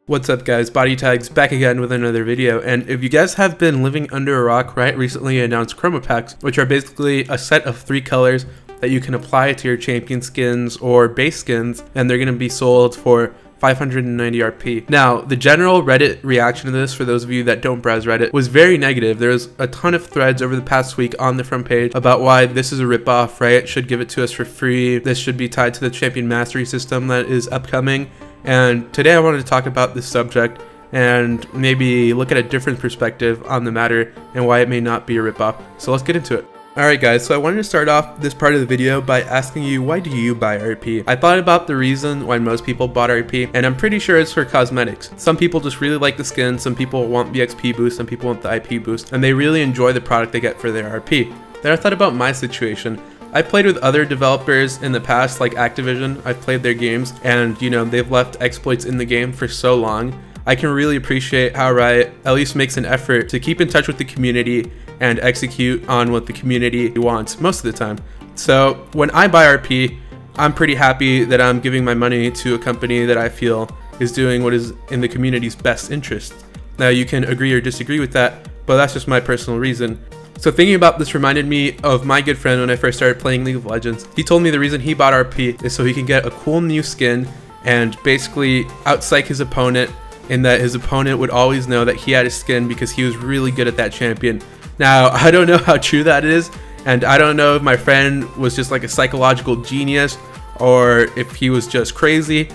What's up guys, Bodytags back again with another video, and if you guys have been living under a rock, Riot recently announced Chroma packs, which are basically a set of 3 colors that you can apply to your champion skins or base skins, and they're going to be sold for 590 RP. Now, the general Reddit reaction to this, for those of you that don't browse Reddit, was very negative. There's a ton of threads over the past week on the front page about why this is a ripoff, Riot should give it to us for free, this should be tied to the champion mastery system that is upcoming. And today I wanted to talk about this subject and maybe look at a different perspective on the matter and why it may not be a ripoff. So let's get into it. Alright guys, so I wanted to start off this part of the video by asking you, why do you buy RP? I thought about the reason why most people bought RP, and I'm pretty sure it's for cosmetics. Some people just really like the skin, some people want the XP boost, some people want the IP boost, and they really enjoy the product they get for their RP. Then I thought about my situation. I played with other developers in the past, like Activision. I've played their games, and you know, they've left exploits in the game for so long. I can really appreciate how Riot at least makes an effort to keep in touch with the community and execute on what the community wants most of the time. So when I buy RP, I'm pretty happy that I'm giving my money to a company that I feel is doing what is in the community's best interest. Now you can agree or disagree with that, but that's just my personal reason. So thinking about this reminded me of my good friend when I first started playing League of Legends. He told me the reason he bought RP is so he can get a cool new skin and basically outpsych his opponent, in that his opponent would always know that he had a skin because he was really good at that champion. Now, I don't know how true that is, and I don't know if my friend was just like a psychological genius or if he was just crazy,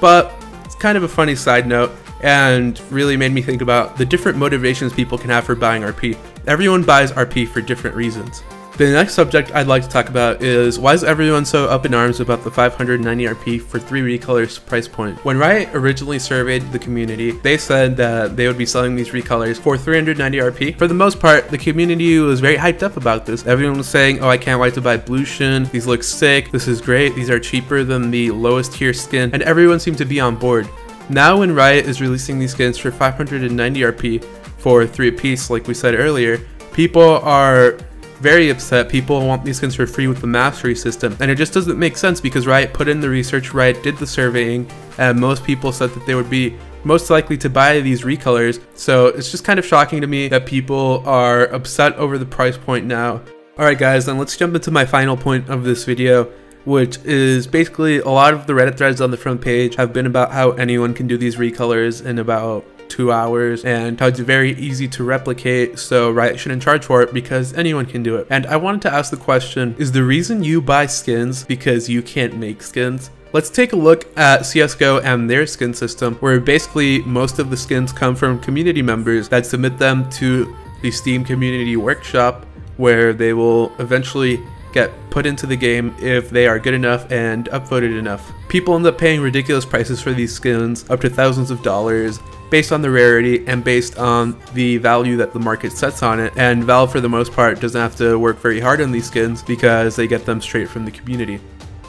but it's kind of a funny side note and really made me think about the different motivations people can have for buying RP. Everyone buys RP for different reasons. The next subject I'd like to talk about is, why is everyone so up in arms about the 590 RP for 3 recolors price point? When Riot originally surveyed the community, they said that they would be selling these recolors for 390 RP. For the most part, the community was very hyped up about this. Everyone was saying, oh, I can't wait to buy Blue Jhin, these look sick, this is great, these are cheaper than the lowest tier skin, and everyone seemed to be on board. Now when Riot is releasing these skins for 590 RP for 3 apiece, like we said earlier, people are very upset. People want these skins for free with the mastery system, and it just doesn't make sense because Riot put in the research, Riot did the surveying, and most people said that they would be most likely to buy these recolors. So it's just kind of shocking to me that people are upset over the price point now. Alright guys, then let's jump into my final point of this video, which is basically a lot of the Reddit threads on the front page have been about how anyone can do these recolors in about 2 hours and how it's very easy to replicate, so Riot shouldn't charge for it because anyone can do it. And I wanted to ask the question, is the reason you buy skins because you can't make skins? Let's take a look at CSGO and their skin system, where basically most of the skins come from community members that submit them to the Steam Community Workshop, where they will eventually get put into the game if they are good enough and upvoted enough. People end up paying ridiculous prices for these skins, up to thousands of dollars, based on the rarity and based on the value that the market sets on it. And Valve, for the most part, doesn't have to work very hard on these skins because they get them straight from the community.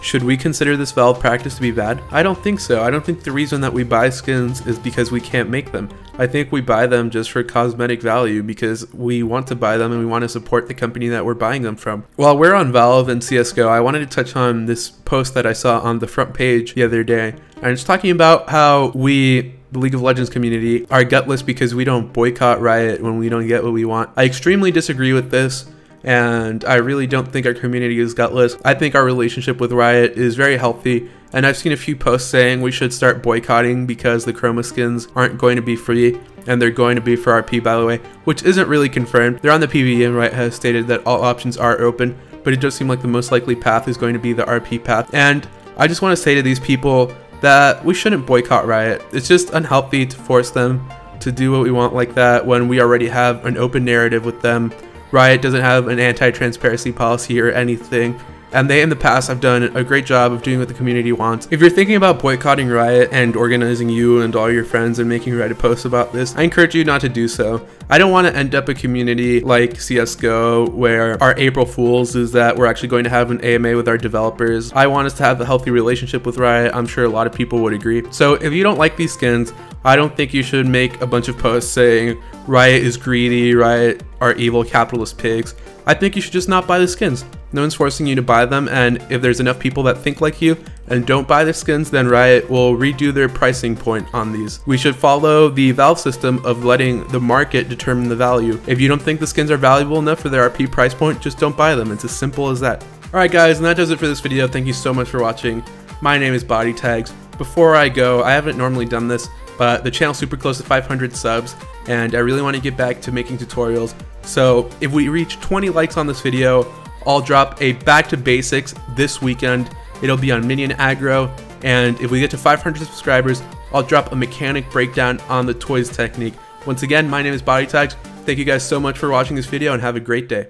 Should we consider this Valve practice to be bad? I don't think so. I don't think the reason that we buy skins is because we can't make them. I think we buy them just for cosmetic value because we want to buy them and we want to support the company that we're buying them from. While we're on Valve and CSGO, I wanted to touch on this post that I saw on the front page the other day. And it's talking about how we, the League of Legends community, are gutless because we don't boycott Riot when we don't get what we want. I extremely disagree with this, and I really don't think our community is gutless. I think our relationship with Riot is very healthy, and I've seen a few posts saying we should start boycotting because the Chroma skins aren't going to be free, and they're going to be for RP, by the way, which isn't really confirmed. They're on the PvE, and Riot has stated that all options are open, but it does seem like the most likely path is going to be the RP path. And I just want to say to these people that we shouldn't boycott Riot. It's just unhealthy to force them to do what we want like that when we already have an open narrative with them. Riot doesn't have an anti-transparency policy or anything, and they in the past have done a great job of doing what the community wants. If you're thinking about boycotting Riot and organizing you and all your friends and making Reddit posts about this, I encourage you not to do so. I don't want to end up a community like CSGO where our April Fools is that we're actually going to have an AMA with our developers. I want us to have a healthy relationship with Riot. I'm sure a lot of people would agree. So if you don't like these skins, I don't think you should make a bunch of posts saying Riot is greedy, Riot are evil capitalist pigs. I think you should just not buy the skins. No one's forcing you to buy them, and if there's enough people that think like you and don't buy the skins, then Riot will redo their pricing point on these. We should follow the Valve system of letting the market determine the value. If you don't think the skins are valuable enough for their RP price point, just don't buy them. It's as simple as that. Alright guys, and that does it for this video. Thank you so much for watching. My name is Bodytags. Before I go, I haven't normally done this, but the channel's super close to 500 subs, and I really want to get back to making tutorials. So if we reach 20 likes on this video, I'll drop a back to basics this weekend. It'll be on minion aggro, and if we get to 500 subscribers, I'll drop a mechanic breakdown on the toys technique. Once again, my name is Bodytags. Thank you guys so much for watching this video, and have a great day.